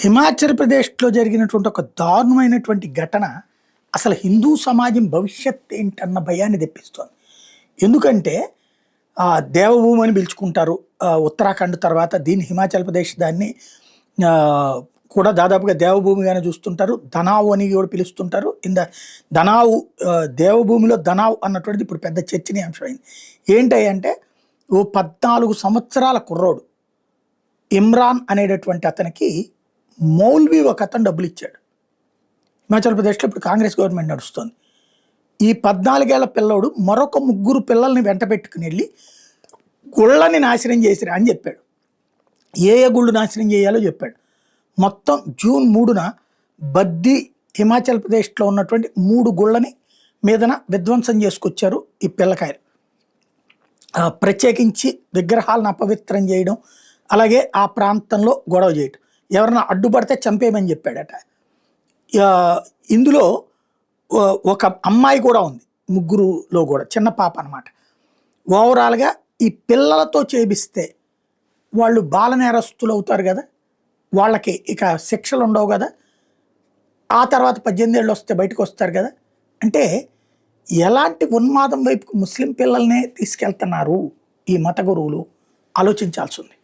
హిమాచల్ ప్రదేశ్లో జరిగినటువంటి ఒక దారుణమైనటువంటి ఘటన అసలు హిందూ సమాజం భవిష్యత్ ఏంటన్న భయాన్ని తెప్పిస్తోంది. ఎందుకంటే దేవభూమి అని పిలుచుకుంటారు. ఉత్తరాఖండ్ తర్వాత దీన్ని హిమాచల్ ప్రదేశ్ దాన్ని కూడా దాదాపుగా దేవభూమిగానే చూస్తుంటారు. ధనావ్ అని కూడా పిలుస్తుంటారు. ధనావ్ దేవభూమిలో ధనావ్ అన్నటువంటిది ఇప్పుడు పెద్ద చర్చనీయాంశమైంది. ఏంటంటే ఓ 14 సంవత్సరాల కుర్రోడు ఇమ్రాన్ అనేటటువంటి అతనికి మౌల్వీ ఒక అతను డబ్బులు ఇచ్చాడు. హిమాచల్ ప్రదేశ్లో ఇప్పుడు కాంగ్రెస్ గవర్నమెంట్ నడుస్తుంది. ఈ 14 ఏళ్ల పిల్లోడు మరొక 3 పిల్లల్ని వెంట పెట్టుకుని వెళ్ళి గుళ్ళని నాశనం చేసిరా అని చెప్పాడు. ఏ గుళ్ళు నాశనం చేయాలో చెప్పాడు. మొత్తం జూన్ 3న బద్ది హిమాచల్ ప్రదేశ్లో ఉన్నటువంటి 3 గుళ్ళని మీదన విధ్వంసం చేసుకొచ్చారు ఈ పిల్లకాయలు. ప్రత్యేకించి విగ్రహాలను అపవిత్రం చేయడం, అలాగే ఆ ప్రాంతంలో గొడవ చేయడం, ఎవరైనా అడ్డుపడితే చంపేయమని చెప్పాడట. ఇందులో ఒక అమ్మాయి కూడా ఉంది, 3లో కూడా చిన్న పాప అనమాట. ఓవరాల్గా ఈ పిల్లలతో చేపిస్తే వాళ్ళు బాల నేరస్తులు అవుతారు కదా, వాళ్ళకి ఇక శిక్షలు ఉండవు కదా, ఆ తర్వాత 18 ఏళ్ళు వస్తే బయటకు వస్తారు కదా. అంటే ఎలాంటి ఉన్మాదం వైపుకు ముస్లిం పిల్లల్నే తీసుకెళ్తున్నారు ఈ మత గురువులు ఆలోచించాల్సి ఉంది.